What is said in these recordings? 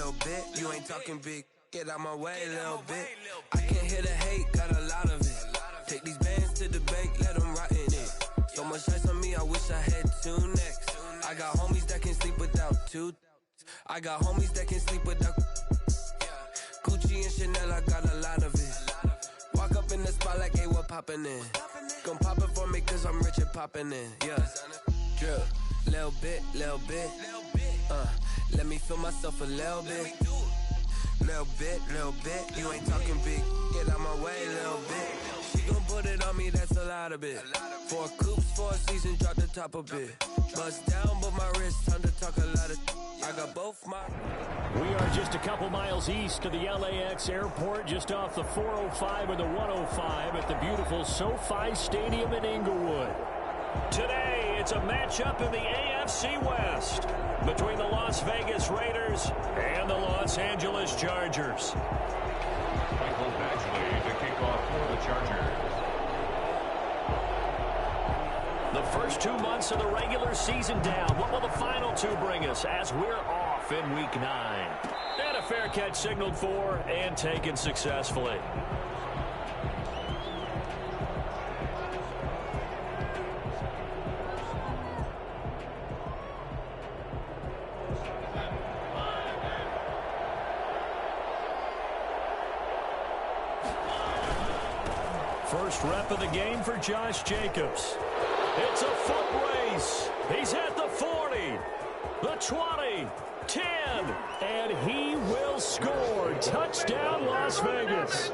little bit. You ain't talking big. Get out my way, little bit. I can't hear the hate, got a lot of it. Take these bands to the bank, let them rot in it. So much ice on me, I wish I had two necks. I got homies that can sleep without two. I got homies that can sleep without Gucci and Chanel, I got a lot of it. Walk up in the spot like, hey, what poppin' in? Gon' pop it for me cause I'm rich and poppin' in, yeah. Drill, little bit, let me feel myself a little bit. Little bit, you ain't talking big. Get out my way, little bit. She gon' put it on me, that's a lot of it. 4 coops, 4 seasons, drop the top a bit. Bust down, but my wrist, time to talk a lot of. I got both my. We are just a couple miles east of the LAX airport, just off the 405 and the 105 at the beautiful SoFi Stadium in Inglewood. Today, it's a matchup in the AFC West between the Las Vegas Raiders and the Los Angeles Chargers. Michael Badgley to kick off for the Chargers. The first 2 months of the regular season down. What will the final 2 bring us as we're off in Week 9? And a fair catch signaled for and taken successfully. First rep of the game for Josh Jacobs. It's a foot race. He's at the 40, the 20, 10, and he will score. Touchdown, Las Vegas.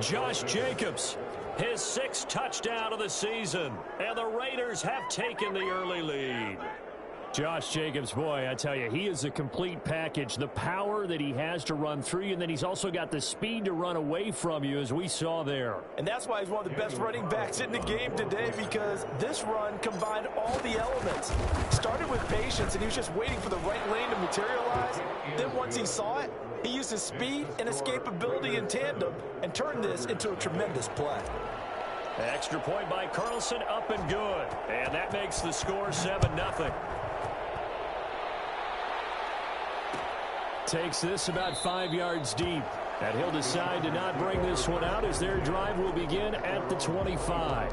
Josh Jacobs, his 6th touchdown of the season, and the Raiders have taken the early lead. Josh Jacobs, boy, I tell you, he is a complete package. The power that he has to run through you, and then he's also got the speed to run away from you, as we saw there. And that's why he's one of the best running backs in the game today, because this run combined all the elements. Started with patience, and he was just waiting for the right lane to materialize. Then once he saw it, he used his speed and escapability in tandem and turned this into a tremendous play. Extra point by Carlson, up and good. And that makes the score 7-0. Takes this about 5 yards deep. And he'll decide to not bring this one out as their drive will begin at the 25.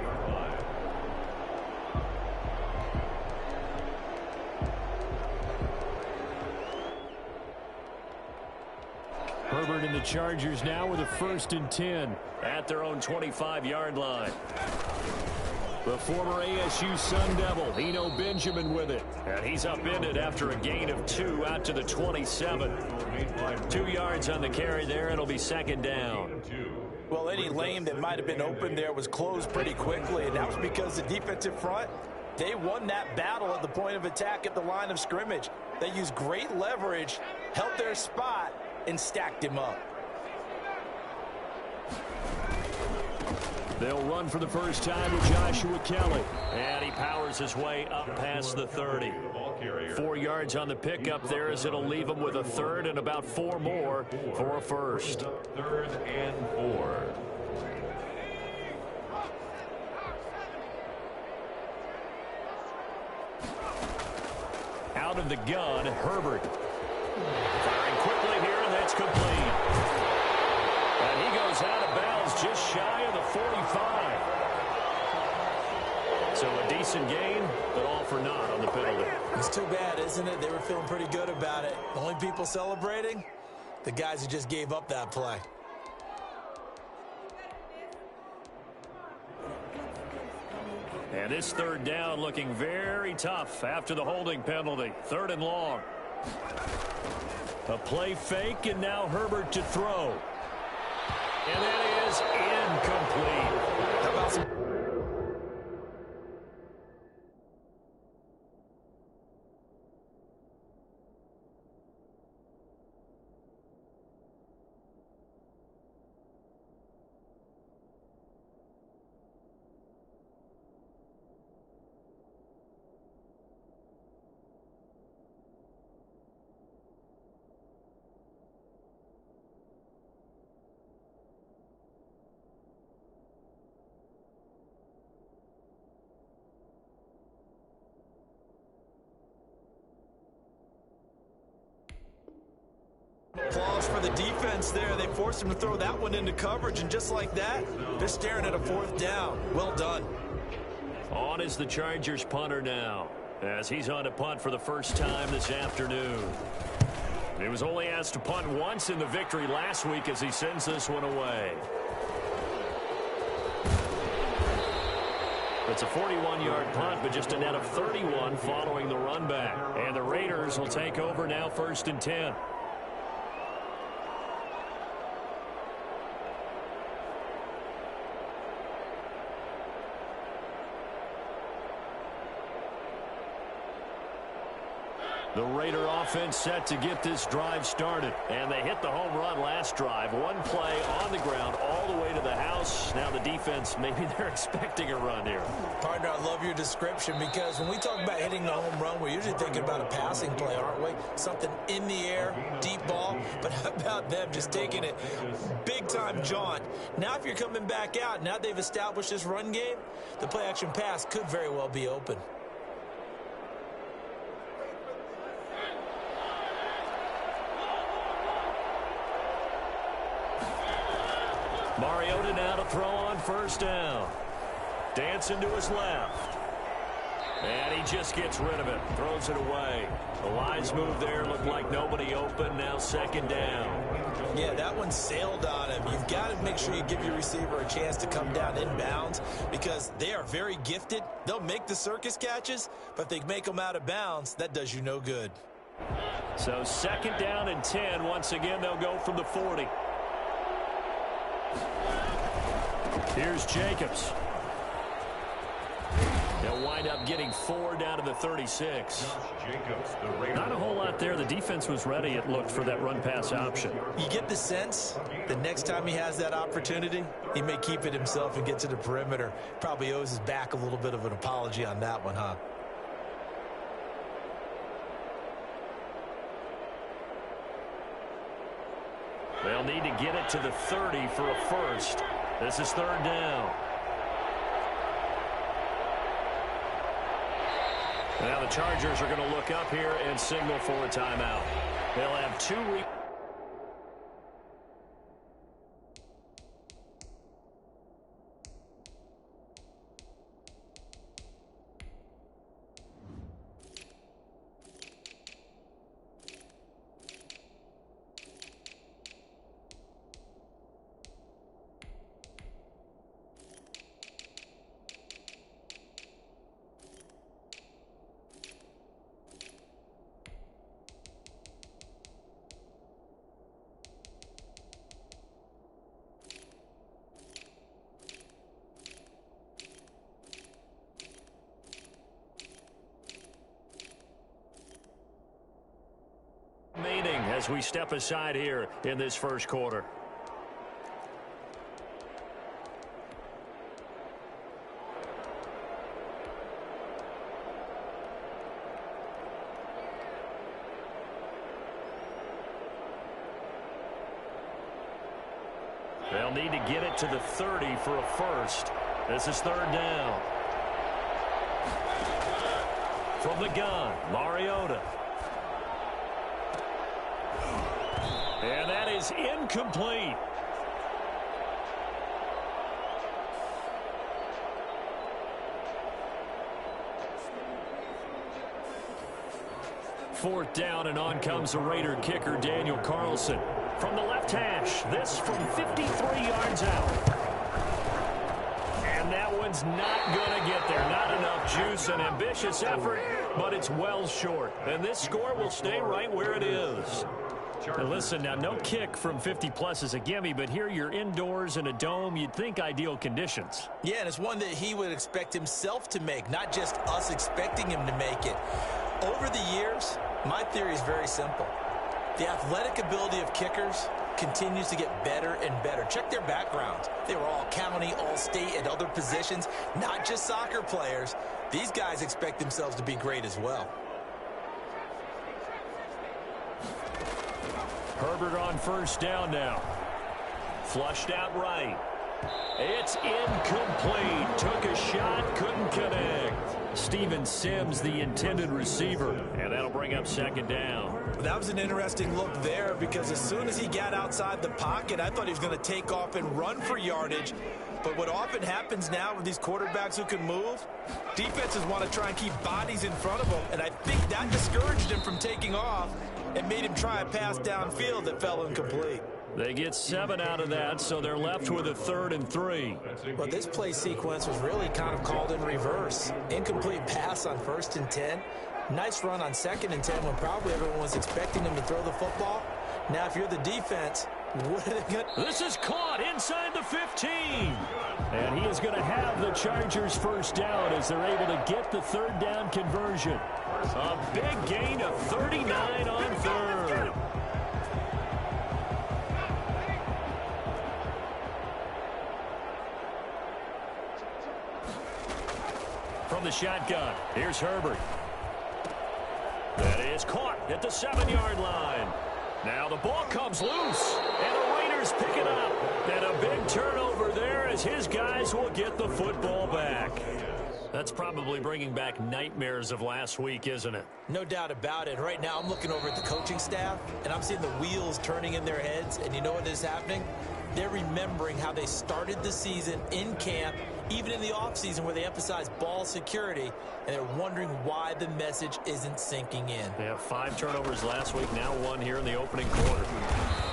Herbert and the Chargers now with a 1st and 10 at their own 25-yard line. The former ASU Sun Devil, Eno Benjamin with it. And he's upended after a gain of 2 out to the 27. 2 yards on the carry there. It'll be 2nd down. Well, any lane that might have been open there was closed pretty quickly, and that was because the defensive front, they won that battle at the point of attack at the line of scrimmage. They used great leverage, held their spot, and stacked him up. They'll run for the first time with Joshua Kelly. And he powers his way up past the 30. 4 yards on the pickup there as it'll leave him with a 3rd and about 4 more for a 1st. 3rd and 4. Out of the gun, Herbert. Firing quickly here, and that's complete. And he goes out of bounds just shy of the 45. So a decent gain, but all for naught on the penalty. It's too bad, isn't it? They were feeling pretty good about it. The only people celebrating, the guys who just gave up that play. And this 3rd down looking very tough after the holding penalty. 3rd and long. A play fake, and now Herbert to throw. And that is incomplete. How about some... applause for the defense there. They forced him to throw that one into coverage, and just like that, they're staring at a fourth down. Well done. On is the Chargers punter now, as he's on to punt for the first time this afternoon. He was only asked to punt once in the victory last week as he sends this one away. It's a 41-yard punt, but just a net of 31 following the run back. And the Raiders will take over now, 1st and 10. The Raider offense set to get this drive started. And they hit the home run last drive. One play on the ground all the way to the house. Now the defense, maybe they're expecting a run here. Partner, I love your description, because when we talk about hitting the home run, we're usually thinking about a passing play, aren't we? Something in the air, deep ball. But how about them just taking it big-time jaunt? Now if you're coming back out, now they've established this run game, the play-action pass could very well be open. Mariota now to throw on 1st down. Dancing to his left. And he just gets rid of it. Throws it away. The lines move there. Looked like nobody open. Now 2nd down. Yeah, that one sailed on him. You've got to make sure you give your receiver a chance to come down inbounds, because they are very gifted. They'll make the circus catches, but if they make them out of bounds, that does you no good. So 2nd down and 10. Once again, they'll go from the 40. Here's Jacobs. They'll wind up getting 4 down to the 36. Not a whole lot there. The defense was ready, it looked, for that run-pass option. You get the sense the next time he has that opportunity, he may keep it himself and get to the perimeter. Probably owes his back a little bit of an apology on that one, huh? They'll need to get it to the 30 for a first. This is 3rd down. Now the Chargers are going to look up here and signal for a timeout. They'll have 2 as we step aside here in this first quarter. They'll need to get it to the 30 for a first. This is 3rd down. From the gun, Mariota. And that is incomplete. Fourth down, and on comes the Raider kicker, Daniel Carlson. From the left hash, this from 53 yards out. And that one's not going to get there. Not enough juice, an ambitious effort, but it's well short. And this score will stay right where it is. Now listen, now no kick from 50-plus is a gimme, but here you're indoors in a dome. You'd think ideal conditions. Yeah, and it's one that he would expect himself to make, not just us expecting him to make it. Over the years, my theory is very simple. The athletic ability of kickers continues to get better and better. Check their backgrounds. They were all county, all state, and other positions, not just soccer players. These guys expect themselves to be great as well. Herbert on 1st down now. Flushed out right. It's incomplete. Took a shot, couldn't connect. Steven Sims, the intended receiver, and that'll bring up second down. That was an interesting look there because as soon as he got outside the pocket, I thought he was going to take off and run for yardage. But what often happens now with these quarterbacks who can move, defenses want to try and keep bodies in front of them, and I think that discouraged him from taking off and made him try a pass downfield that fell incomplete. They get 7 out of that, so they're left with a 3rd and 3. Well, this play sequence was really kind of called in reverse. Incomplete pass on 1st and 10. Nice run on 2nd and 10 when probably everyone was expecting him to throw the football. Now, if you're the defense, what are they going to... This is caught inside the 15. And he is going to have the Chargers first down as they're able to get the 3rd down conversion. A big gain of 39 on 3rd. From the shotgun, here's Herbert. That is caught at the 7-yard line. Now the ball comes loose, and the Raiders pick it up. And a big turnover there as his guys will get the football back. That's probably bringing back nightmares of last week, isn't it? No doubt about it. Right now I'm looking over at the coaching staff, and I'm seeing the wheels turning in their heads. And you know what is happening? They're remembering how they started the season in camp, even in the offseason where they emphasize ball security, and they're wondering why the message isn't sinking in. They have 5 turnovers last week, now 1 here in the opening quarter.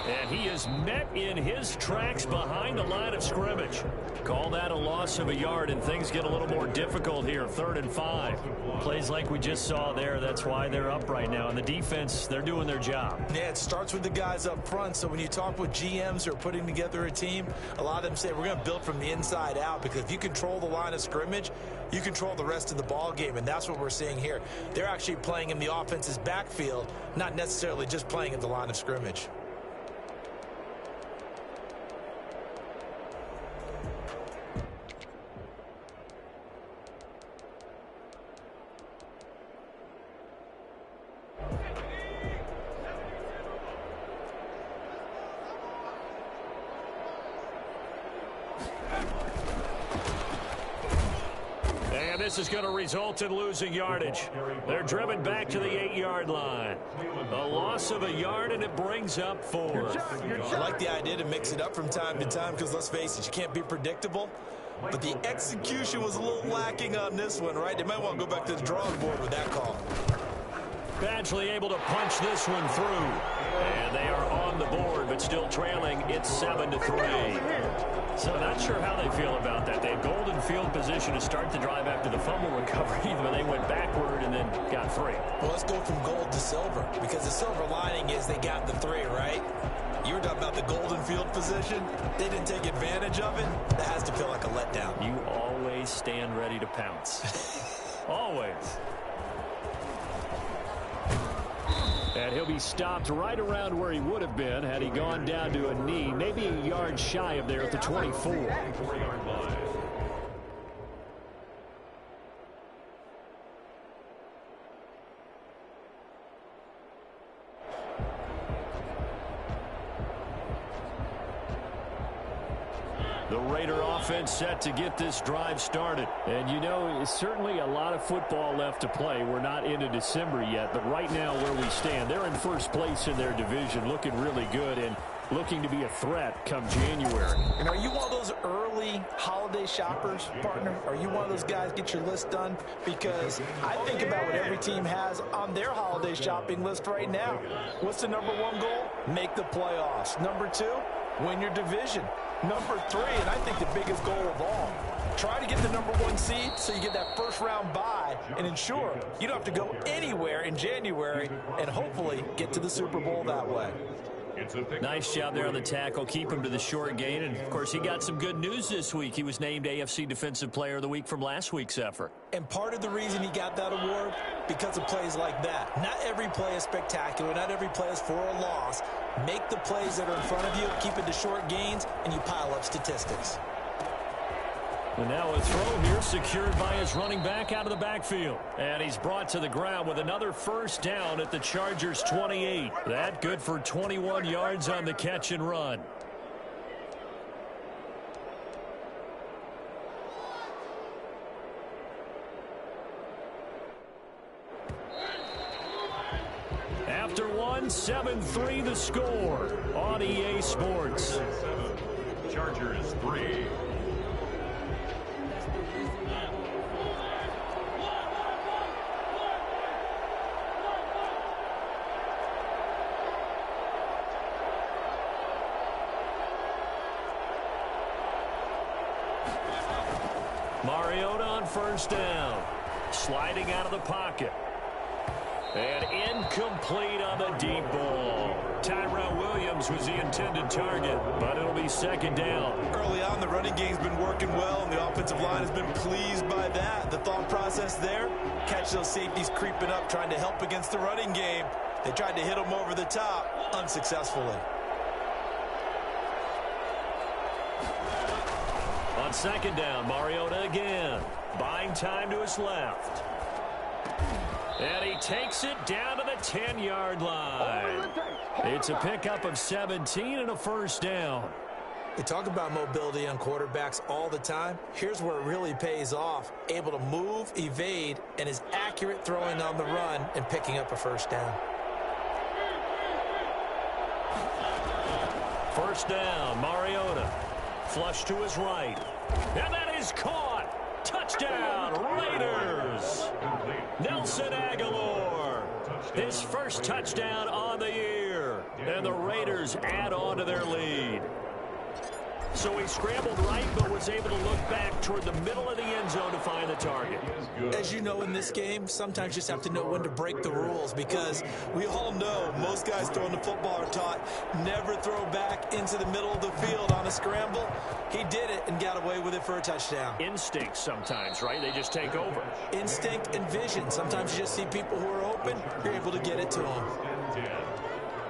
And he is met in his tracks behind the line of scrimmage. Call that a loss of a yard, and things get a little more difficult here, 3rd and 5. Plays like we just saw there, that's why they're up right now. And the defense, they're doing their job. Yeah, it starts with the guys up front. So when you talk with GMs who are putting together a team, a lot of them say we're going to build from the inside out, because if you control the line of scrimmage, you control the rest of the ball game, and that's what we're seeing here. They're actually playing in the offense's backfield, not necessarily just playing at the line of scrimmage. This is going to result in losing yardage. They're driven back to the 8-yard line. A loss of a yard, and it brings up 4. I like the idea to mix it up from time to time because, let's face it, you can't be predictable. But the execution was a little lacking on this one, right? They might want to go back to the drawing board with that call. Badgley able to punch this one through. And they are on the board, but still trailing. It's 7-3. So not sure how they feel about that. They had golden field position to start the drive after the fumble recovery, but they went backward and then got 3. Well, let's go from gold to silver, because the silver lining is they got the 3, right? You were talking about the golden field position. They didn't take advantage of it. That has to feel like a letdown. You always stand ready to pounce. Always. And he'll be stopped right around where he would have been had he gone down to a knee, maybe a yard shy of there at the 24. The Raider offense set to get this drive started. And, you know, it's certainly a lot of football left to play. We're not into December yet, but right now where we stand, they're in first place in their division, looking really good and looking to be a threat come January. And are you one of those early holiday shoppers, partner? Are you one of those guys get your list done? Because I think about what every team has on their holiday shopping list right now. What's the number 1 goal? Make the playoffs. Number 2, win your division. Number 3, and I think the biggest goal of all, try to get the number 1 seed so you get that first-round bye and ensure you don't have to go anywhere in January and hopefully get to the Super Bowl that way. Nice job there on the tackle. Keep him to the short gain. And, of course, he got some good news this week. He was named AFC Defensive Player of the Week from last week's effort. And part of the reason he got that award, because of plays like that. Not every play is spectacular. Not every play is for a loss. Make the plays that are in front of you, keep it to short gains, and you pile up statistics. And now a throw here secured by his running back out of the backfield. And he's brought to the ground with another first down at the Chargers' 28. That good for 21 yards on the catch and run. 1, 7-3 the score on EA Sports. Chargers 3. Mariota on first down. Sliding out of the pocket. And incomplete on the deep ball. Tyrell Williams was the intended target, but it'll be second down. Early on, the running game's been working well, and the offensive line has been pleased by that. The thought process there, catch those safeties creeping up, trying to help against the running game. They tried to hit them over the top, unsuccessfully. On second down, Mariota again. Buying time to his left. And he takes it down to the 10-yard line. It's a pickup of 17 and a first down. They talk about mobility on quarterbacks all the time. Here's where it really pays off. Able to move, evade, and is accurate throwing on the run and picking up a first down. First down, Mariota. Flush to his right. And that is caught. Touchdown, Raiders. Nelson Aguilar. His first touchdown on the year. And the Raiders add on to their lead. So he scrambled right, but was able to look back toward the middle of the end zone to find the target. As you know, in this game, sometimes you just have to know when to break the rules, because we all know most guys throwing the football are taught never throw back into the middle of the field on a scramble. He did it and got away with it for a touchdown. Instinct sometimes, right? They just take over. Instinct and vision. Sometimes you just see people who are open, you're able to get it to them.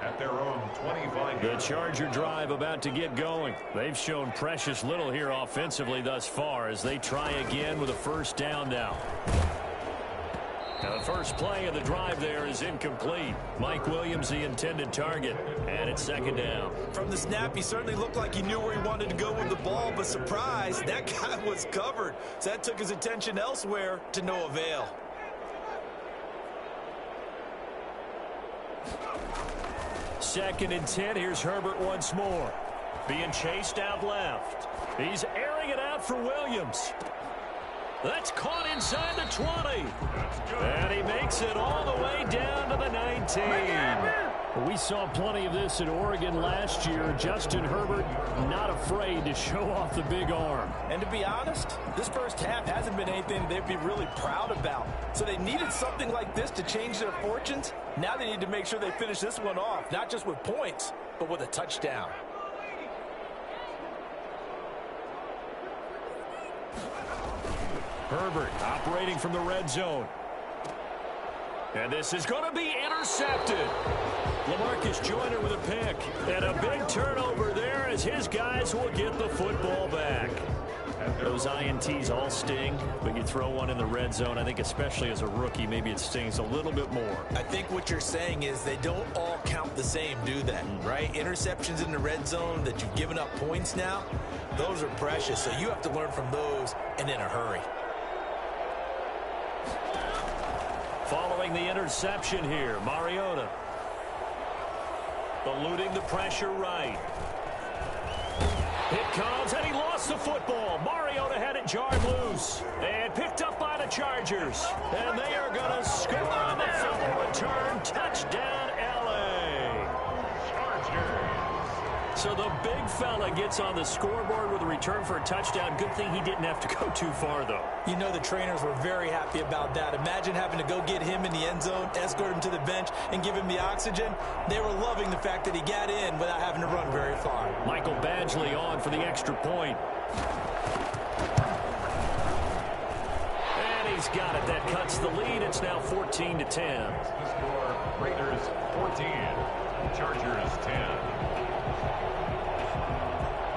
At their own 25. The Charger drive about to get going. They've shown precious little here offensively thus far as they try again with a first down now. Now the first play of the drive there is incomplete. Mike Williams the intended target, and it's second down. From the snap, he certainly looked like he knew where he wanted to go with the ball, but surprise, that guy was covered. So that took his attention elsewhere to no avail. Second and 10. Here's Herbert once more. Being chased out left. He's airing it out for Williams. That's caught inside the 20. And he makes it all the way down to the 19. We saw plenty of this at Oregon last year. Justin Herbert not afraid to show off the big arm. And to be honest, this first half hasn't been anything they'd be really proud about. So they needed something like this to change their fortunes. Now they need to make sure they finish this one off, not just with points, but with a touchdown. Herbert operating from the red zone. And this is going to be intercepted. LaMarcus Joyner with a pick. And a big turnover there as his guys will get the football back. Those INTs all sting, but you throw one in the red zone, I think especially as a rookie, maybe it stings a little bit more. I think what you're saying is they don't all count the same, do they? Right? Interceptions in the red zone that you've given up points now, those are precious. So you have to learn from those and in a hurry. Following the interception here, Mariota. Eluding the pressure right. It comes, and he lost the football. Mariota had it jarred loose and picked up by the Chargers. And they are going to score on the fumble return. Touchdown, L.A. So the big fella gets on the scoreboard with a return for a touchdown. Good thing he didn't have to go too far, though. You know the trainers were very happy about that. Imagine having to go get him in the end zone, escort him to the bench, and give him the oxygen. They were loving the fact that he got in without having to run very far. Michael Badgley on for the extra point. And he's got it. That cuts the lead. It's now 14-10. The score, Raiders 14, Chargers 10.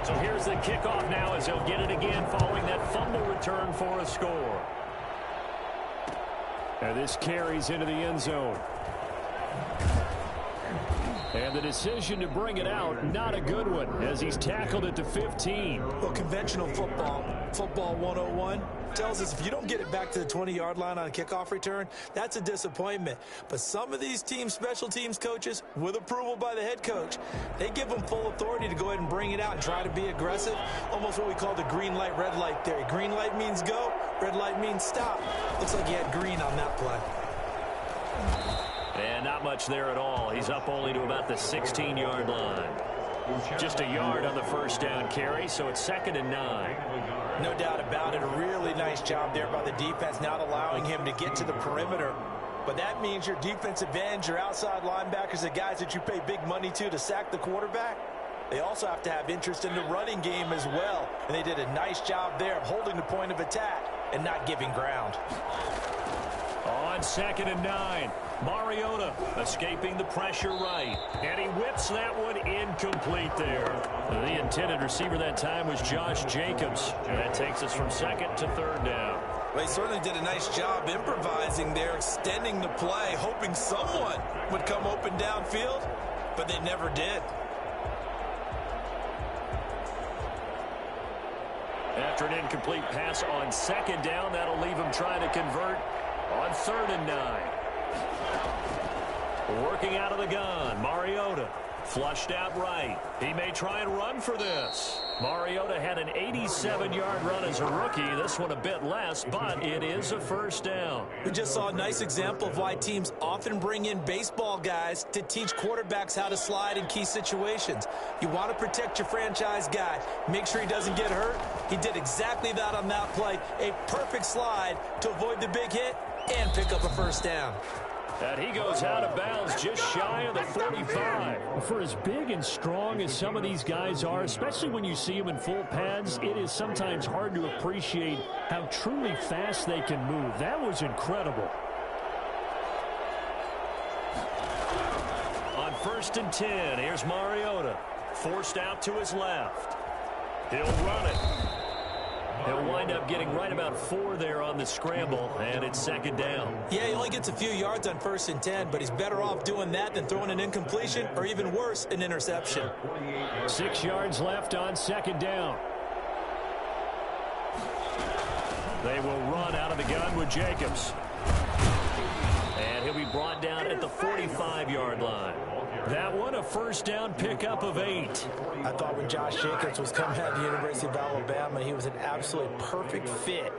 So here's the kickoff now as he'll get it again following that fumble return for a score. And this carries into the end zone. And the decision to bring it out, not a good one, as he's tackled at the 15. Well, conventional football, Football 101 tells us if you don't get it back to the 20-yard line on a kickoff return, that's a disappointment. But some of these special teams coaches, with approval by the head coach, they give them full authority to go ahead and bring it out and try to be aggressive. Almost what we call the green light, red light theory. Green light means go, red light means stop. Looks like he had green on that play. And not much there at all. He's up only to about the 16-yard line. Just a yard on the first down carry, so it's 2nd and 9. No doubt about it. A really nice job there by the defense, not allowing him to get to the perimeter. But that means your defensive ends, your outside linebackers, the guys that you pay big money to sack the quarterback, they also have to have interest in the running game as well. And they did a nice job there of holding the point of attack and not giving ground. On 2nd and 9, Mariota escaping the pressure right. And he whips that one incomplete there. The intended receiver that time was Josh Jacobs. And that takes us from 2nd to 3rd down. Well, he certainly did a nice job improvising there, extending the play, hoping someone would come open downfield, but they never did. After an incomplete pass on 2nd down, that'll leave him trying to convert on 3rd and 9. Working out of the gun, Mariota flushed out right. He may try and run for this. Mariota had an 87-yard run as a rookie. This one a bit less, but it is a 1st down. We just saw a nice example of why teams often bring in baseball guys to teach quarterbacks how to slide in key situations. You want to protect your franchise guy. Make sure he doesn't get hurt. He did exactly that on that play. A perfect slide to avoid the big hit and pick up a 1st down. And he goes out of bounds just shy of the 45. For as big and strong as some of these guys are, especially when you see them in full pads, it is sometimes hard to appreciate how truly fast they can move. That was incredible. On 1st and 10, here's Mariota. Forced out to his left. He'll run it. He'll wind up getting right about 4 there on the scramble, and it's 2nd down. Yeah, he only gets a few yards on 1st and 10, but he's better off doing that than throwing an incompletion or even worse, an interception. 6 yards left on 2nd down. They will run out of the gun with Jacobs. And he'll be brought down at the 45-yard line. That one a 1st down pickup of 8. I thought when Josh Jacobs was coming out of the University of Alabama, he was an absolutely perfect fit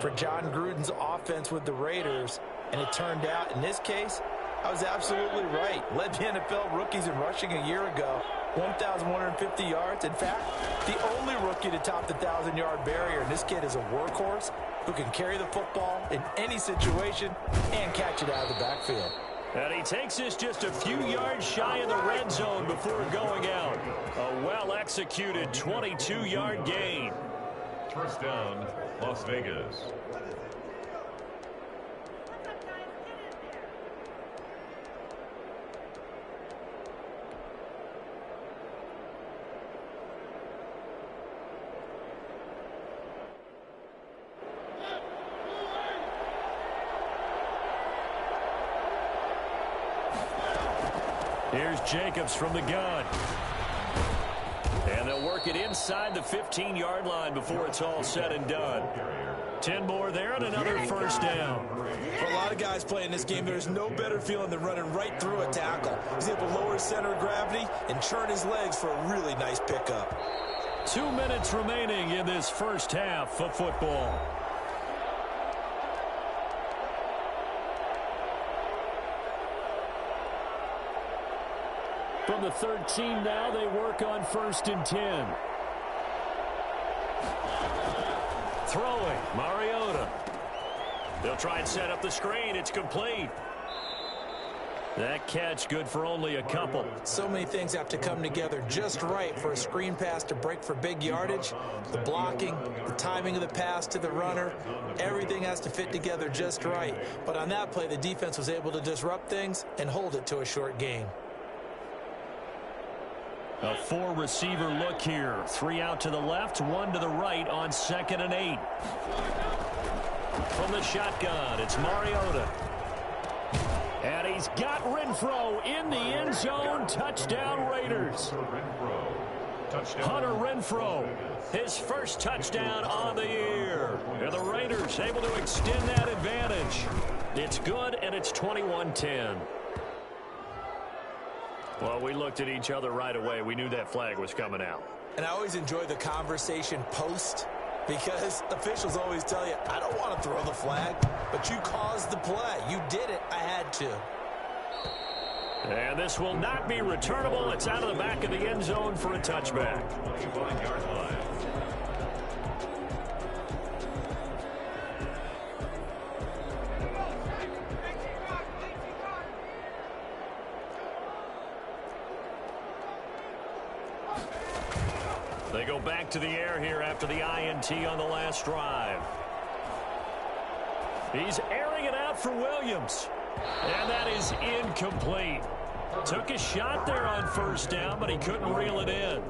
for John Gruden's offense with the Raiders. And it turned out, in this case, I was absolutely right. Led the NFL rookies in rushing a year ago. 1,150 yards. In fact, the only rookie to top the 1,000-yard barrier. And this kid is a workhorse who can carry the football in any situation and catch it out of the backfield. And he takes this just a few yards shy of the red zone before going out. A well-executed 22-yard gain. 1st down, Las Vegas. Here's Jacobs from the gun. And they'll work it inside the 15-yard line before it's all said and done. 10 more there and another 1st down. For a lot of guys playing this game, there's no better feeling than running right through a tackle. He's able to lower his center of gravity and churn his legs for a really nice pickup. 2 minutes remaining in this first half of football. From the 13 now, they work on 1st and 10. Throwing, Mariota. They'll try and set up the screen. It's complete. That catch good for only a couple. So many things have to come together just right for a screen pass to break for big yardage. The blocking, the timing of the pass to the runner, everything has to fit together just right. But on that play, the defense was able to disrupt things and hold it to a short gain. A 4-receiver look here. 3 out to the left, 1 to the right on 2nd and 8. From the shotgun, it's Mariota. And he's got Renfro in the end zone. Touchdown, Raiders. Hunter Renfrow, his first touchdown on the year. And the Raiders able to extend that advantage. It's good, and it's 21-10. Well, we looked at each other right away. We knew that flag was coming out. And I always enjoy the conversation post, because officials always tell you, I don't want to throw the flag, but you caused the play. You did it. I had to. And this will not be returnable. It's out of the back of the end zone for a touchback. 21-yard line. They go back to the air here after the INT on the last drive. He's airing it out for Williams. And that is incomplete. Took a shot there on first down, but he couldn't reel it in.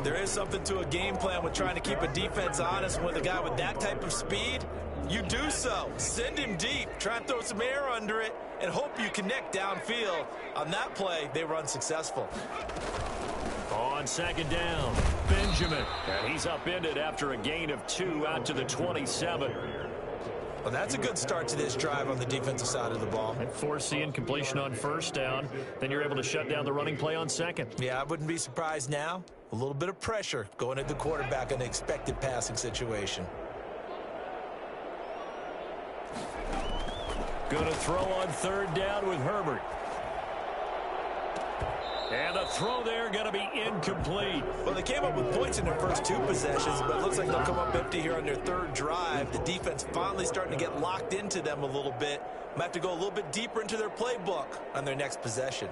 There is something to a game plan with trying to keep a defense honest. With a guy with that type of speed, you do so. Send him deep. Try and throw some air under it and hope you connect downfield. On that play, they were unsuccessful. On second down, Benjamin. And he's upended after a gain of 2 out to the 27. Well, that's a good start to this drive on the defensive side of the ball. And force the incompletion on first down. Then you're able to shut down the running play on second. Yeah, I wouldn't be surprised now. A little bit of pressure going at the quarterback in an expected passing situation. Going to throw on third down with Herbert. And the throw there going to be incomplete. Well, they came up with points in their first 2 possessions, but it looks like they'll come up empty here on their third drive. The defense finally starting to get locked into them a little bit. Might have to go a little bit deeper into their playbook on their next possession.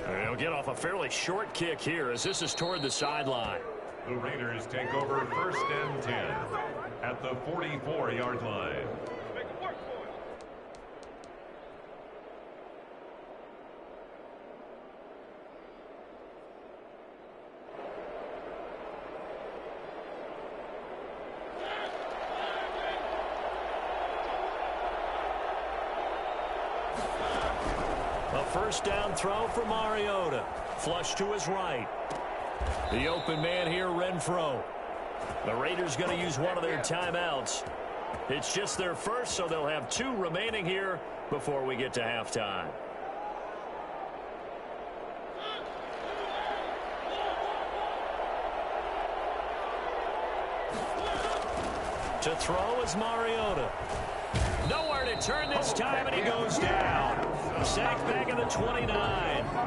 They'll get off a fairly short kick here as this is toward the sideline. The Raiders take over 1st and 10 at the 44-yard line. First down throw for Mariota. Flush to his right. The open man here, Renfrow. The Raiders going to use one of their timeouts. It's just their first, so they'll have 2 remaining here before we get to halftime. To throw is Mariota. Nowhere to turn this time, and he goes down. Sack back at the 29.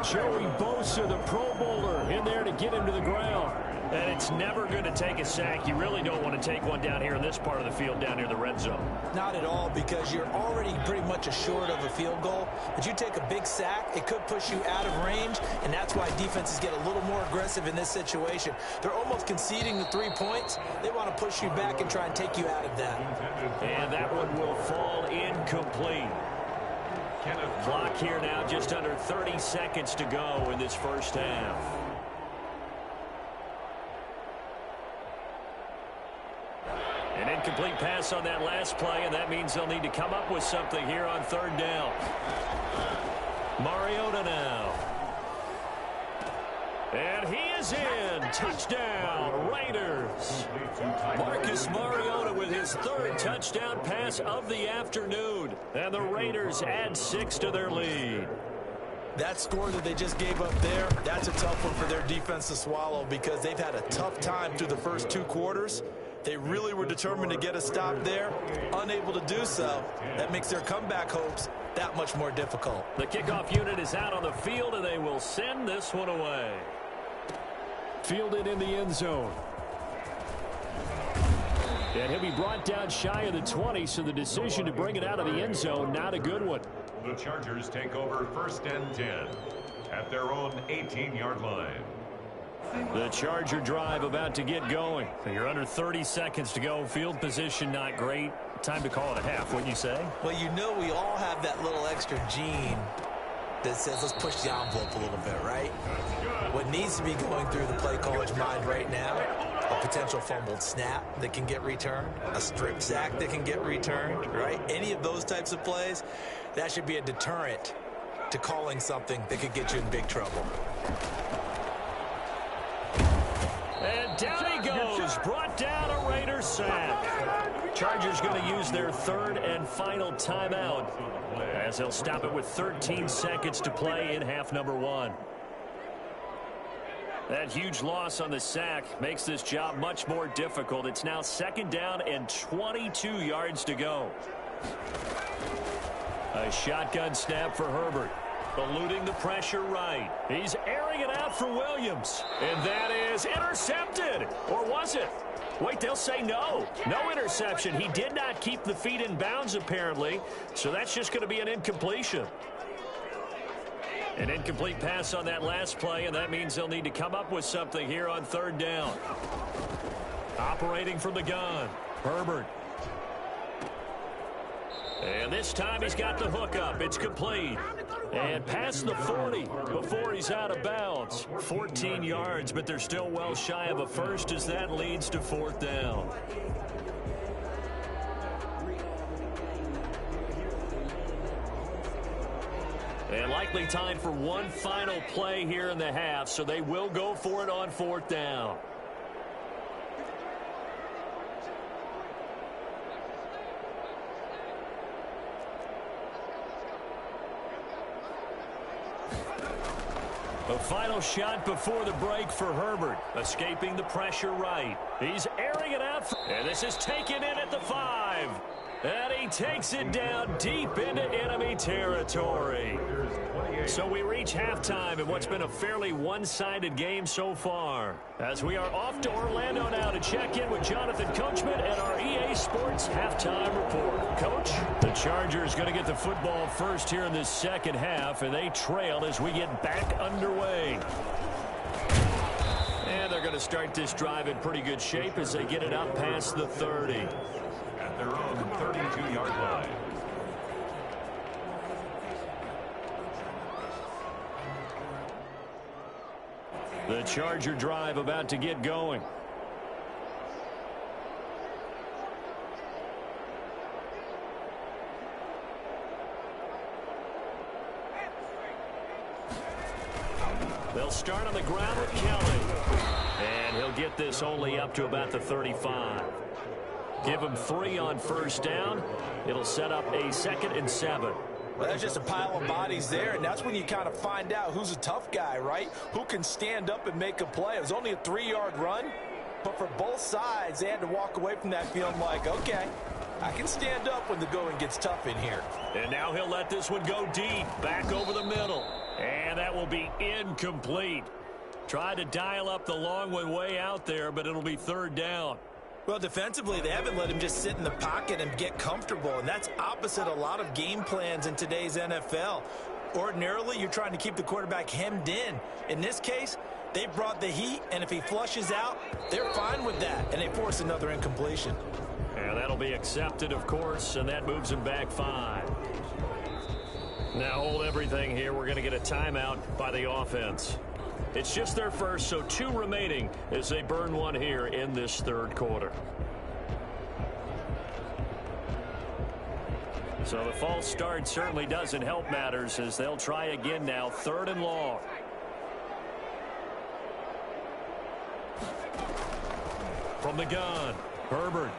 Joey Bosa, the Pro Bowler, in there to get him to the ground. And it's never going to take a sack. You really don't want to take one down here in this part of the field, down near the red zone. Not at all, because you're already pretty much assured of a field goal. But you take a big sack, it could push you out of range, and that's why defenses get a little more aggressive in this situation. They're almost conceding the 3 points. They want to push you back and try and take you out of that. And that one will fall incomplete. Clock here now, just under 30 seconds to go in this first half. An incomplete pass on that last play, and that means they'll need to come up with something here on third down. Mariota now. And he is in. Touchdown, Raiders. Marcus Mariota with his 3rd touchdown pass of the afternoon. And the Raiders add 6 to their lead. That score that they just gave up there, that's a tough one for their defense to swallow, because they've had a tough time through the first 2 quarters. They really were determined to get a stop there, unable to do so. That makes their comeback hopes that much more difficult. The kickoff unit is out on the field, and they will send this one away. Fielded in the end zone. And he'll be brought down shy of the 20, so the decision to bring it out of the end zone, not a good one. The Chargers take over 1st and 10 at their own 18-yard line. The Charger drive about to get going. You're under 30 seconds to go. Field position not great. Time to call it a half, wouldn't you say? Well, you know we all have that little extra gene that says let's push the envelope a little bit, right? What needs to be going through the play caller's mind right now, a potential fumbled snap that can get returned, a strip sack that can get returned, right? Any of those types of plays, that should be a deterrent to calling something that could get you in big trouble. And down he goes, brought down a Raider sack. Chargers going to use their third and final timeout as they'll stop it with 13 seconds to play in half number one. That huge loss on the sack makes this job much more difficult. It's now second down and 22 yards to go. A shotgun snap for Herbert. Eluding the pressure right. He's airing it out for Williams. And that is intercepted. Or was it? Wait, they'll say no. No interception. He did not keep the feet in bounds, apparently. So that's just going to be an incompletion. An incomplete pass on that last play, and that means they'll need to come up with something here on third down. Operating from the gun, Herbert. And this time he's got the hook up. It's complete. And past the 40 before he's out of bounds. 14 yards, but they're still well shy of a first as that leads to fourth down. And likely time for one final play here in the half, so they will go for it on fourth down. A final shot before the break for Herbert, escaping the pressure right. He's airing it out, and this is taken in at the 5. And he takes it down deep into enemy territory. So we reach halftime in what's been a fairly one-sided game so far. As we are off to Orlando now to check in with Jonathan Coachman and our EA Sports Halftime Report. Coach, the Chargers going to get the football first here in this second half, and they trail as we get back underway. And they're going to start this drive in pretty good shape as they get it up past the 30. At their own 32-yard line. The Charger drive about to get going. They'll start on the ground with Kelly. And he'll get this only up to about the 35. Give him 3 on first down. It'll set up a 2nd and 7. Well, there's just a pile of bodies there, and that's when you kind of find out who's a tough guy, right? Who can stand up and make a play. It was only a 3-yard run, but for both sides, they had to walk away from that feeling like, okay, I can stand up when the going gets tough in here. And now he'll let this one go deep, back over the middle. And that will be incomplete. Tried to dial up the long one way out there, but it'll be third down. Well, defensively, they haven't let him just sit in the pocket and get comfortable, and that's opposite a lot of game plans in today's NFL. Ordinarily, you're trying to keep the quarterback hemmed in. In this case, they brought the heat, and if he flushes out, they're fine with that, and they force another incompletion. And that'll be accepted, of course, and that moves him back 5. Now hold everything here. We're going to get a timeout by the offense. It's just their first, so 2 remaining as they burn one here in this third quarter. So the false start certainly doesn't help matters as they'll try again now, 3rd and long. From the gun, Herbert.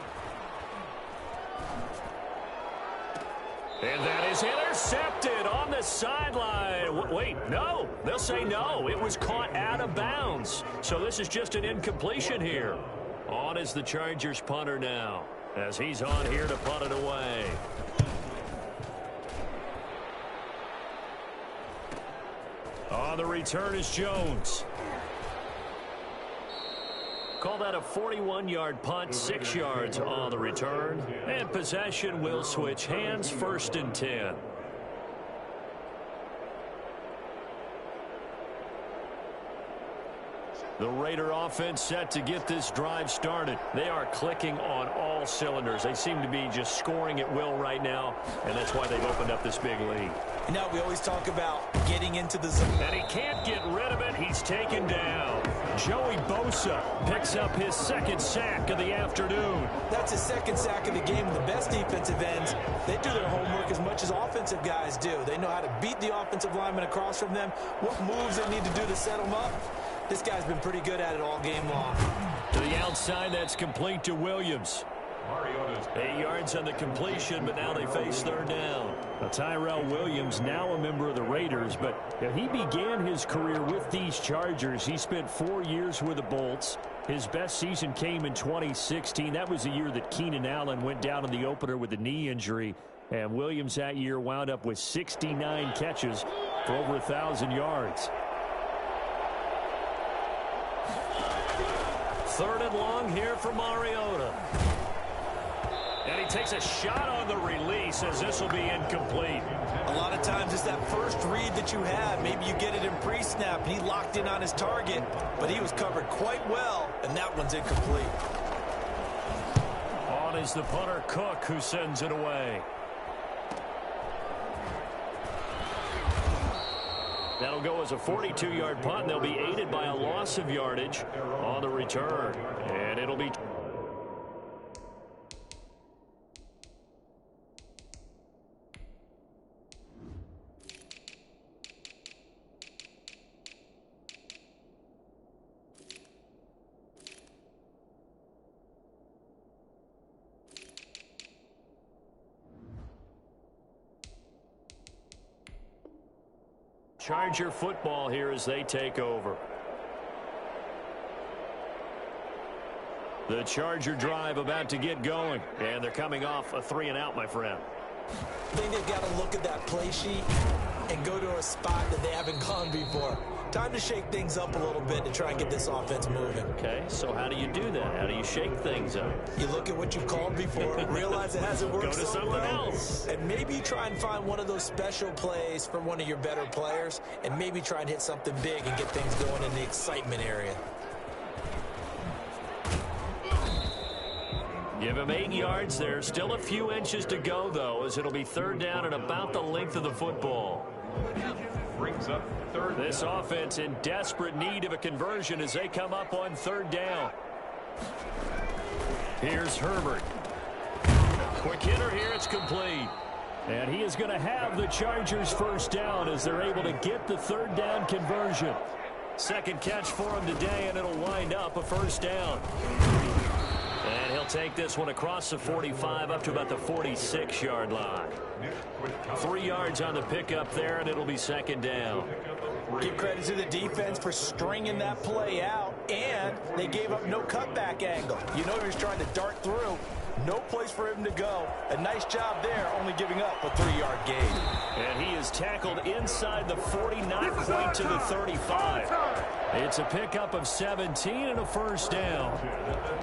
And that is intercepted on the sideline. Wait, no. They'll say no. It was caught out of bounds. So this is just an incompletion here. On is the Chargers punter now as he's on here to punt it away. On the return is Jones. Call that a 41-yard punt, 6 yards on the return. And possession will switch hands, 1st and 10. The Raider offense set to get this drive started. They are clicking on all cylinders. They seem to be just scoring at will right now, and that's why they've opened up this big lead. You know, we always talk about getting into the zone. And he can't get rid of it. He's taken down. Joey Bosa picks up his second sack of the afternoon. That's his second sack of the game. And the best defensive ends, they do their homework as much as offensive guys do. They know how to beat the offensive lineman across from them, what moves they need to do to set them up. This guy's been pretty good at it all game long. To the outside, that's complete to Williams. 8 yards on the completion, but now they face third down. Tyrell Williams, now a member of the Raiders, but he began his career with these Chargers. He spent 4 years with the Bolts. His best season came in 2016. That was the year that Keenan Allen went down in the opener with a knee injury. And Williams that year wound up with 69 catches for over 1,000 yards. Third and long here for Mariota. And he takes a shot on the release as this will be incomplete. A lot of times it's that first read that you have. Maybe you get it in pre-snap. He locked in on his target, but he was covered quite well, and that one's incomplete. On is the punter, Cook, who sends it away. That'll go as a 42-yard punt, and they'll be aided by a loss of yardage on the return. And it'll be... Charger football here as they take over. The Charger drive about to get going, and they're coming off a 3-and-out, my friend. I think they've got to look at that play sheet and go to a spot that they haven't gone before. Time to shake things up a little bit to try and get this offense moving. Okay, so how do you do that? How do you shake things up? You look at what you've called before, realize it hasn't worked Go to something else. And maybe try and find one of those special plays for one of your better players, and maybe try and hit something big and get things going in the excitement area. Give him 8 yards there. Still a few inches to go, though, as it'll be third down and about the length of the football. Brings up third. This offense in desperate need of a conversion as they come up on third down. Here's Herbert. Quick hitter here. It's complete. And he is going to have the Chargers first down as they're able to get the third down conversion. Second catch for him today, and it'll wind up a first down. And he'll take this one across the 45 up to about the 46-yard line. 3 yards on the pickup there, and it'll be second down. Give credit to the defense for stringing that play out, and they gave up no cutback angle. You know he was trying to dart through. No place for him to go. A nice job there, only giving up a 3-yard gain. And he is tackled inside the 40, not quite to the 35. It's a pickup of 17 and a first down.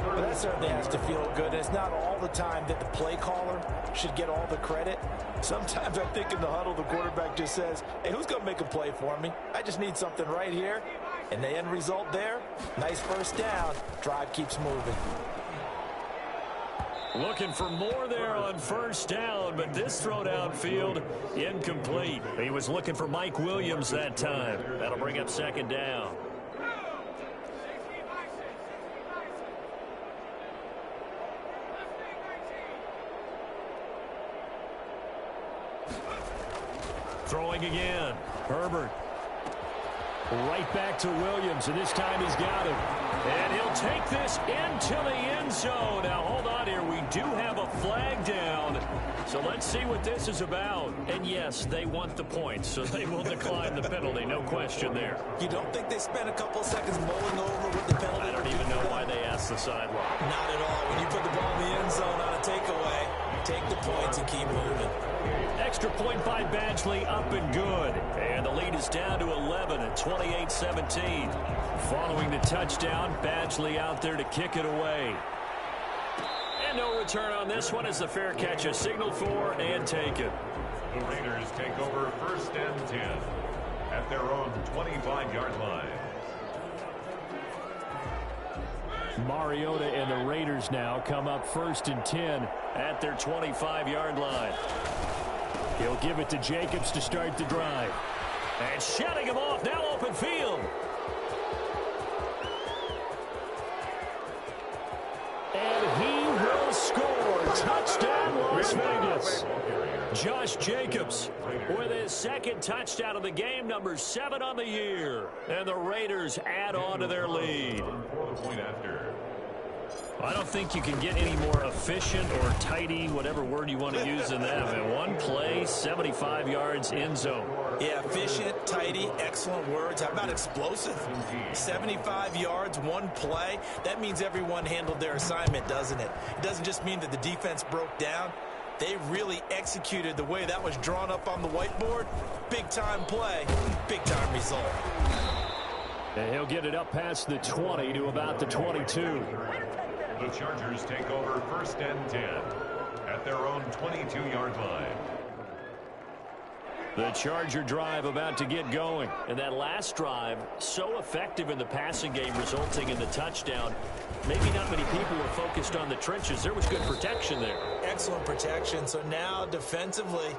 Well, that certainly has to feel good. It's not all the time that the play caller should get all the credit. Sometimes I think in the huddle, the quarterback just says, hey, who's going to make a play for me? I just need something right here. And the end result there, nice first down. Drive keeps moving. Looking for more there on first down, but this throw downfield incomplete. He was looking for Mike Williams that time. That'll bring up second down. Throwing again. Herbert. Right back to Williams, and this time he's got him. And he'll take this into the end zone. Now, hold on here. We do have a flag down. So let's see what this is about. And, yes, they want the points, so they will decline the penalty. No question there. You don't think they spent a couple seconds mulling over what the penalty? I don't even know why they asked the sideline. Not at all. When you put the ball in the end zone on a takeaway, take the points and keep moving. Extra point by Badgley, up and good. And the lead is down to 11 at 28-17. Following the touchdown, Badgley out there to kick it away. And no return on this one as the fair catch is signaled for and taken. The Raiders take over first and 10 at their own 25-yard line. Mariota and the Raiders now come up 1st and 10 at their 25-yard line. He'll give it to Jacobs to start the drive. And shutting him off, now open field. And he will score. Touchdown, Las Vegas. Josh Jacobs with his 2nd touchdown of the game, number 7 on the year. And the Raiders add on to their lead. I don't think you can get any more efficient or tidy, whatever word you want to use in that. And one play, 75 yards in zone. Yeah, efficient, tidy, excellent words. How about explosive? 75 yards, one play. That means everyone handled their assignment, doesn't it? It doesn't just mean that the defense broke down. They really executed the way that was drawn up on the whiteboard. Big-time play, big-time result. And he'll get it up past the 20 to about the 22. The Chargers take over 1st and 10 at their own 22-yard line. The Charger drive about to get going. And that last drive, so effective in the passing game, resulting in the touchdown. Maybe not many people were focused on the trenches. There was good protection there. Excellent protection. So now defensively,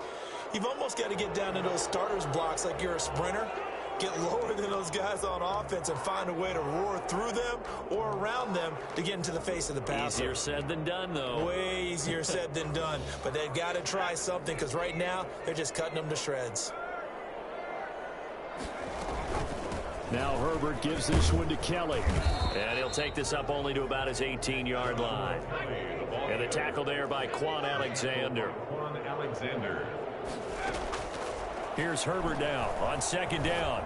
you've almost got to get down to those starters blocks like you're a sprinter. Get lower than those guys on offense and find a way to roar through them or around them to get into the face of the passer. Easier said than done, though. Way easier said than done. But they've got to try something because right now they're just cutting them to shreds. Now Herbert gives this one to Kelly. And he'll take this up only to about his 18-yard line. And the tackle there by Quan Alexander. Here's Herbert now on 2nd down.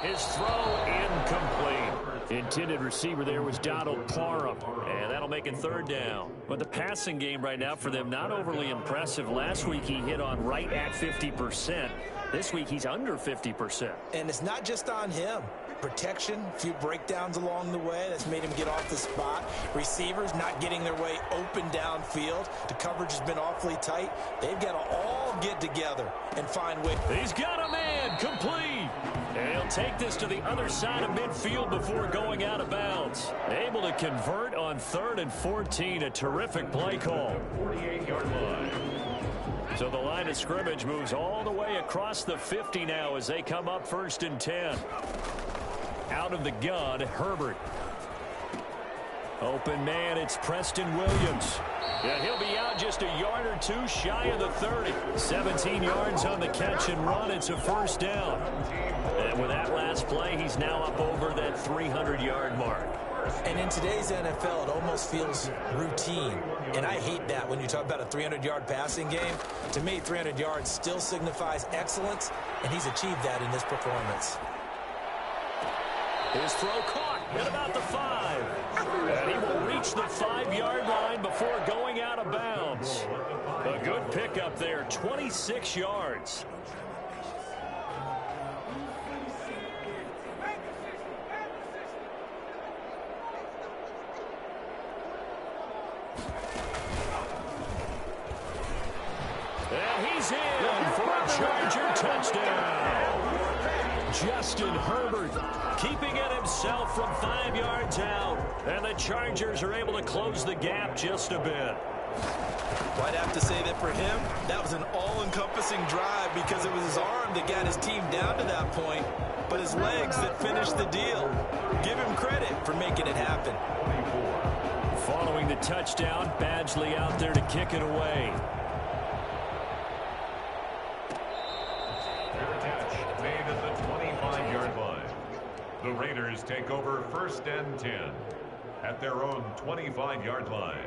His throw incomplete. Intended receiver there was Donald Parham. And that'll make it 3rd down. But the passing game right now for them, not overly impressive. Last week he hit on right at 50%. This week he's under 50%. And it's not just on him. Protection, a few breakdowns along the way that's made him get off the spot. Receivers not getting their way open downfield. The coverage has been awfully tight. They've got to all get together and find ways. He's got a man, complete. And he'll take this to the other side of midfield before going out of bounds. Able to convert on 3rd and 14. A terrific play call. 48-yard line. So the line of scrimmage moves all the way across the 50 now as they come up 1st and 10. Out of the gun, Herbert. Open man, it's Preston Williams. And he'll be out just a yard or two shy of the 30. 17 yards on the catch and run. It's a 1st down. And with that last play, he's now up over that 300-yard mark. And in today's NFL, it almost feels routine. And I hate that when you talk about a 300-yard passing game. To me, 300 yards still signifies excellence, and he's achieved that in this performance. His throw caught at about the 5. And he will reach the 5-yard line before going out of bounds. A good pickup there, 26 yards. And he's in for a Charger touchdown. Justin Herbert keeping it himself from 5 yards out. And the Chargers are able to close the gap just a bit. Well, I'd have to say that for him, that was an all-encompassing drive because it was his arm that got his team down to that point, but his legs that finished the deal. Give him credit for making it happen. Following the touchdown, Badgley out there to kick it away. The Raiders take over 1st and 10 at their own 25-yard line.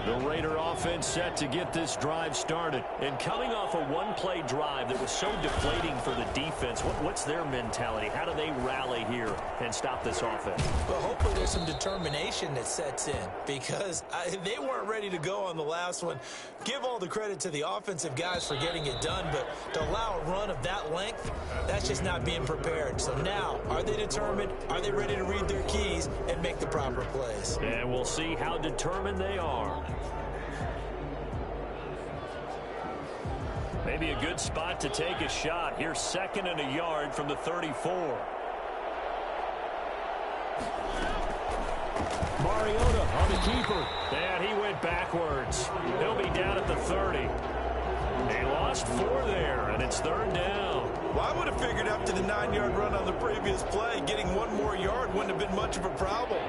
The Raider offense set to get this drive started. And coming off a one-play drive that was so deflating for the defense, what's their mentality? How do they rally here and stop this offense? Well, hopefully there's some determination that sets in because they weren't ready to go on the last one. Give all the credit to the offensive guys for getting it done, but to allow a run of that length, that's just not being prepared. So now, are they determined? Are they ready to read their keys and make the proper plays? And we'll see how determined they are. Maybe a good spot to take a shot. Here's 2nd and a yard from the 34. Mariota on the keeper. And he went backwards. He'll be down at the 30. He lost 4 there, and it's 3rd down. Well, I would have figured after the 9-yard run on the previous play, getting 1 more yard wouldn't have been much of a problem.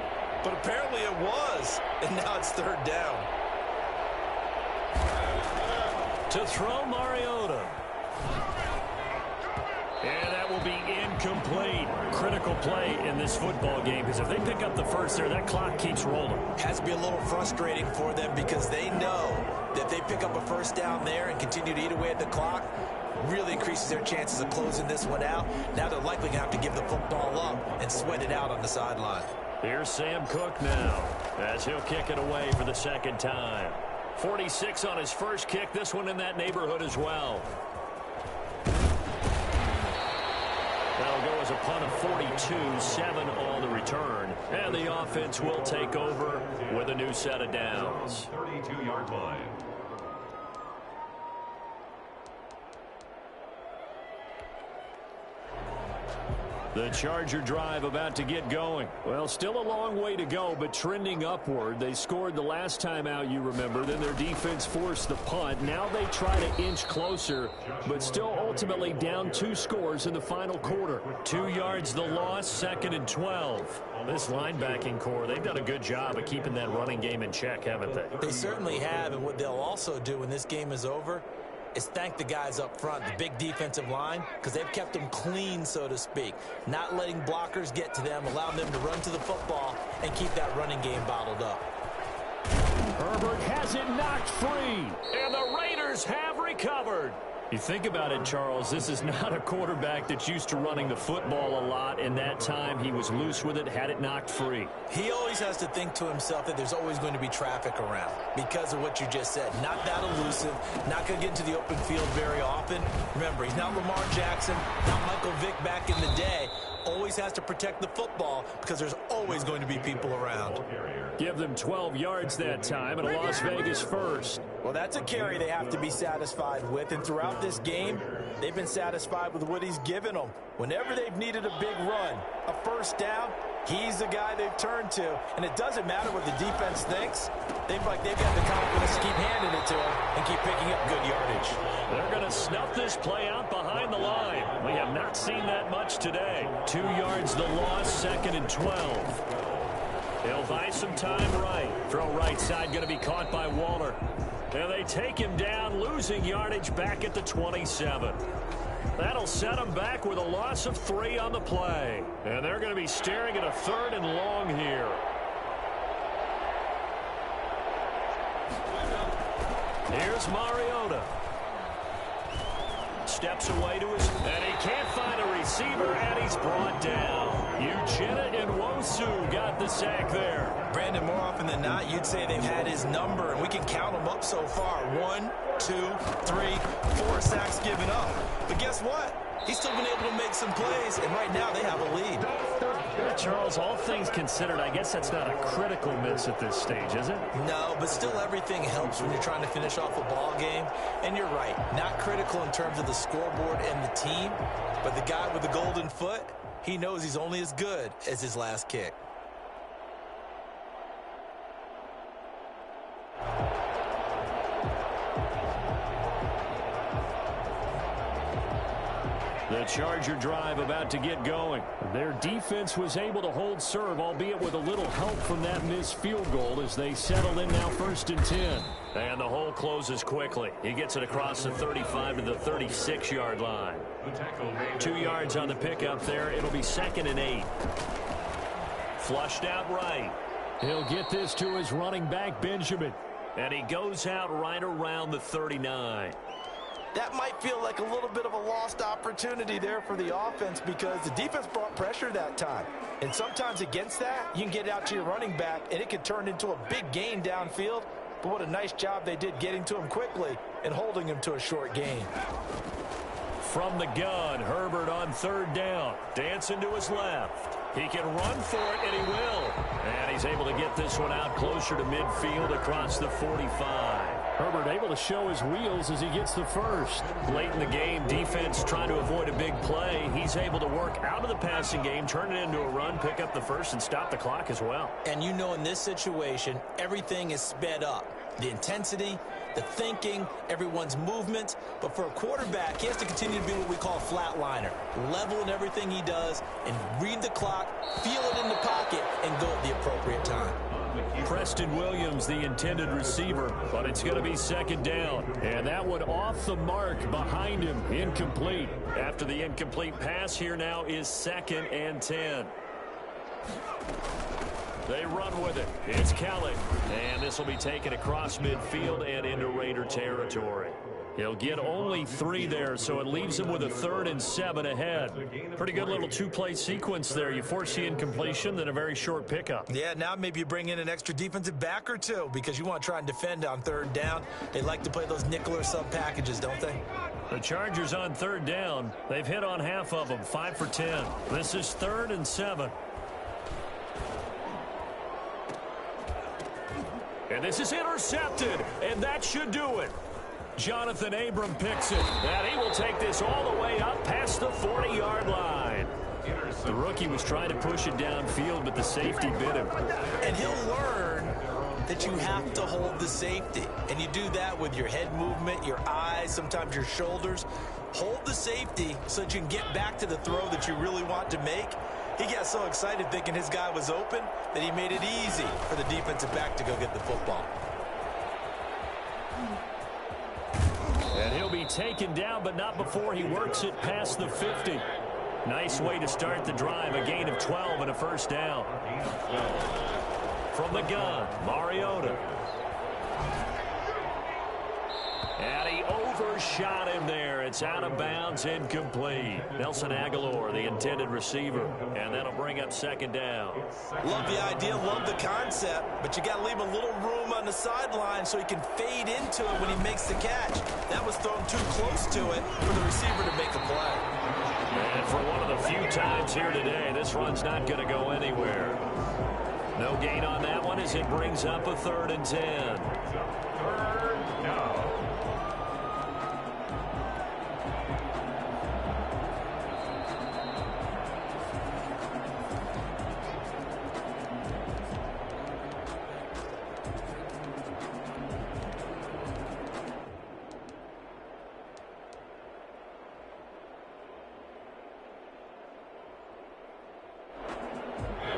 But apparently it was, and now it's 3rd down. To throw Mariota. And that will be incomplete. Critical play in this football game, because if they pick up the first there, that clock keeps rolling. Has to be a little frustrating for them because they know that if they pick up a first down there and continue to eat away at the clock, really increases their chances of closing this one out. Now they're likely going to have to give the football up and sweat it out on the sideline. Here's Sam Cook now as he'll kick it away for the 2nd time. 46 on his first kick. This one in that neighborhood as well. That'll go as a punt of 42, 7 on the return. And the offense will take over with a new set of downs. 32-yard line. The Charger drive about to get going. Well, still a long way to go, but trending upward. They scored the last time out, you remember. Then their defense forced the punt. Now they try to inch closer, but still ultimately down 2 scores in the final quarter. 2 yards the loss, 2nd and 12. This linebacking core, they've done a good job of keeping that running game in check, haven't they? They certainly have, and what they'll also do when this game is over is thank the guys up front, the big defensive line, because they've kept them clean, so to speak. Not letting blockers get to them, allowing them to run to the football and keep that running game bottled up. Herbert has it knocked free, and the Raiders have recovered. You think about it, Charles, this is not a quarterback that's used to running the football a lot. In that time, he was loose with it, had it knocked free. He always has to think to himself that there's always going to be traffic around because of what you just said. Not that elusive, not going to get into the open field very often. Remember, he's not Lamar Jackson, not Michael Vick back in the day. Always has to protect the football because there's always going to be people around. Give them 12 yards that time and a Las Vegas first. Well, that's a carry they have to be satisfied with, and throughout this game, they've been satisfied with what he's given them. Whenever they've needed a big run, a first down, he's the guy they've turned to, and it doesn't matter what the defense thinks. They've got the confidence to keep handing it to him and keep picking up good yardage. They're going to snuff this play out behind the line. We have not seen that much today. 2 yards the loss, 2nd and 12. He'll buy some time right. Throw right side going to be caught by Waller. And they take him down, losing yardage back at the 27. That'll set him back with a loss of 3 on the play. And they're going to be staring at a 3rd and long here. Here's Mariota. Steps away to his, and he can't find a receiver, and he's brought down. Uchenna and Wosu got the sack there. Brandon, more often than not, you'd say they've had his number, and we can count them up so far. 1, 2, 3, 4 sacks given up. But guess what? He's still been able to make some plays, and right now they have a lead. Charles, all things considered, I guess that's not a critical miss at this stage, is it? No, but still everything helps when you're trying to finish off a ball game. And you're right, not critical in terms of the scoreboard and the team, but the guy with the golden foot, he knows he's only as good as his last kick. The Charger drive about to get going. Their defense was able to hold serve, albeit with a little help from that missed field goal as they settle in now 1st and 10. And the hole closes quickly. He gets it across the 35 to the 36-yard line. 2 yards on the pickup there. It'll be 2nd and 8. Flushed out right. He'll get this to his running back, Benjamin. And he goes out right around the 39. That might feel like a little bit of a lost opportunity there for the offense because the defense brought pressure that time. And sometimes against that, you can get out to your running back, and it can turn into a big gain downfield. But what a nice job they did getting to him quickly and holding him to a short gain. From the gun, Herbert on 3rd down. Dancing to his left. He can run for it, and he will. And he's able to get this one out closer to midfield across the 45. Herbert able to show his wheels as he gets the first. Late in the game, defense trying to avoid a big play. He's able to work out of the passing game, turn it into a run, pick up the first, and stop the clock as well. And you know in this situation, everything is sped up. The intensity, the thinking, everyone's movement. But for a quarterback, he has to continue to be what we call a flatliner. Level in everything he does and read the clock, feel it in the pocket, and go at the appropriate time. Preston Williams, the intended receiver, but it's going to be second down. And that one off the mark behind him, incomplete. After the incomplete pass, here now is 2nd and 10. They run with it. It's Kelly. And this will be taken across midfield and into Raider territory. He'll get only 3 there, so it leaves him with a 3rd and 7 ahead. Pretty good little 2-play sequence there. You force the incompletion, then a very short pickup. Yeah, now maybe you bring in an extra defensive back or two because you want to try and defend on 3rd down. They like to play those nickel or sub packages, don't they? The Chargers on 3rd down. They've hit on half of them, 5 for 10. This is 3rd and 7. And this is intercepted, and that should do it. Jonathan Abram picks it, and he will take this all the way up past the 40-yard line. The rookie was trying to push it downfield, but the safety bit him. And he'll learn that you have to hold the safety. And you do that with your head movement, your eyes, sometimes your shoulders. Hold the safety so that you can get back to the throw that you really want to make. He got so excited thinking his guy was open that he made it easy for the defensive back to go get the football. And he'll be taken down, but not before he works it past the 50. Nice way to start the drive, a gain of 12 and a first down. From the gun, Mariota. And he overshot him there. It's out of bounds, incomplete. Nelson Aguilar, the intended receiver. And that'll bring up 2nd down. Love the idea, love the concept, but you got to leave a little room on the sideline so he can fade into it when he makes the catch. That was thrown too close to it for the receiver to make a play. And for one of the few times here today, this run's not going to go anywhere. No gain on that one as it brings up a 3rd and 10. 3rd down.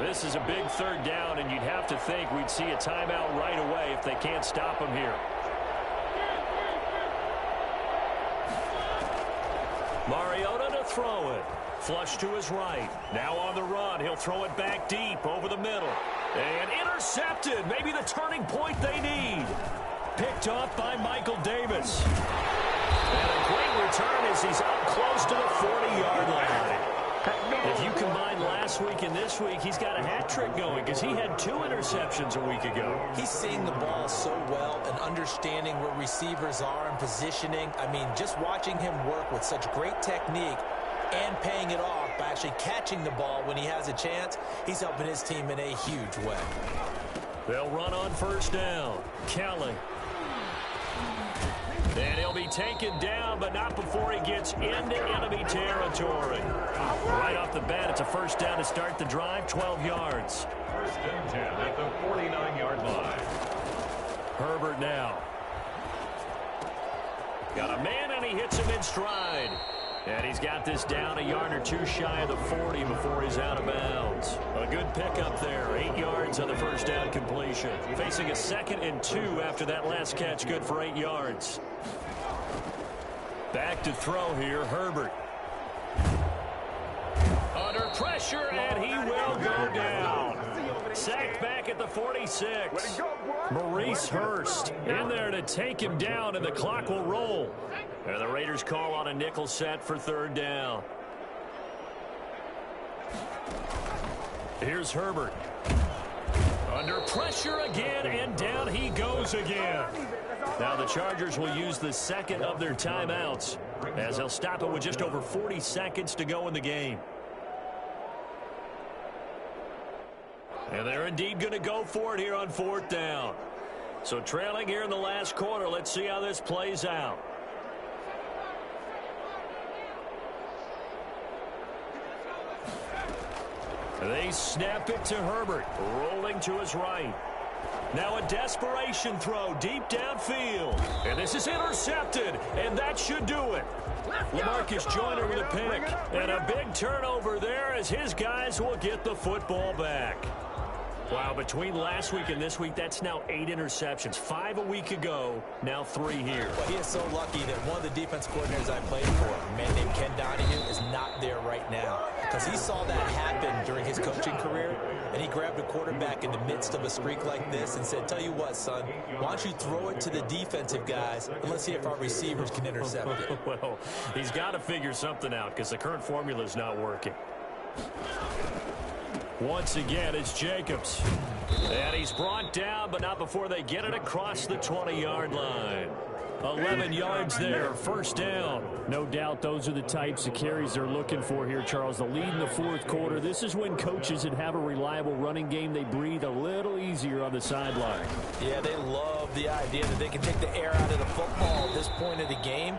This is a big 3rd down, and you'd have to think we'd see a timeout right away if they can't stop him here. Mariota to throw it. Flush to his right. Now on the run. He'll throw it back deep over the middle. And intercepted. Maybe the turning point they need. Picked off by Michael Davis. And a great return as he's up close to the 40-yard line. If you combine last week and this week, he's got a hat trick going because he had 2 interceptions a week ago. He's seeing the ball so well and understanding where receivers are and positioning. I mean, just watching him work with such great technique and paying it off by actually catching the ball when he has a chance, he's helping his team in a huge way. They'll run on 1st down. Kelly. And he'll be taken down, but not before he gets into enemy territory. Right off the bat, it's a 1st down to start the drive, 12 yards. 1st and 10 at the 49-yard line. Herbert now. Got a man, and he hits him in stride. And he's got this down a yard or 2 shy of the 40 before he's out of bounds. A good pickup there, 8 yards on the 1st down completion. Facing a 2nd and 2 after that last catch, good for 8 yards. Back to throw here, Herbert. Under pressure, and he will go down. Sacked back at the 46. Maurice Hurst in there to take him down, and the clock will roll. And the Raiders call on a nickel set for 3rd down. Here's Herbert. Under pressure again, and down he goes again. Now the Chargers will use the 2nd of their timeouts as they'll stop it with just over 40 seconds to go in the game. And they're indeed going to go for it here on 4th down. So trailing here in the last quarter. Let's see how this plays out. They snap it to Herbert, rolling to his right. Now a desperation throw deep downfield. And this is intercepted, and that should do it. LaMarcus Joyner with a pick. And a big turnover there as his guys will get the football back. Wow, between last week and this week, that's now 8 interceptions. 5 a week ago, now 3 here. Well, he is so lucky that one of the defense coordinators I played for, a man named Ken Donahue, is not there right now. Because he saw that happen during his coaching career, and he grabbed a quarterback in the midst of a streak like this and said, tell you what, son, why don't you throw it to the defensive guys, and let's see if our receivers can intercept it. Well, he's got to figure something out because the current formula is not working. Once again, it's Jacobs. And he's brought down, but not before they get it across the 20-yard line. 11 yards there, first down. No doubt those are the types of carries they're looking for here, Charles. The lead in the fourth quarter. This is when coaches that have a reliable running game, they breathe a little easier on the sideline. Yeah, they love the idea that they can take the air out of the football at this point of the game.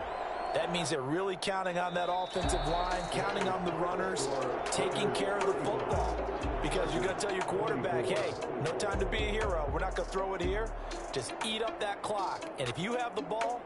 That means they're really counting on that offensive line, counting on the runners, taking care of the football. Because you're going to tell your quarterback, hey, no time to be a hero. We're not going to throw it here. Just eat up that clock. And if you have the ball,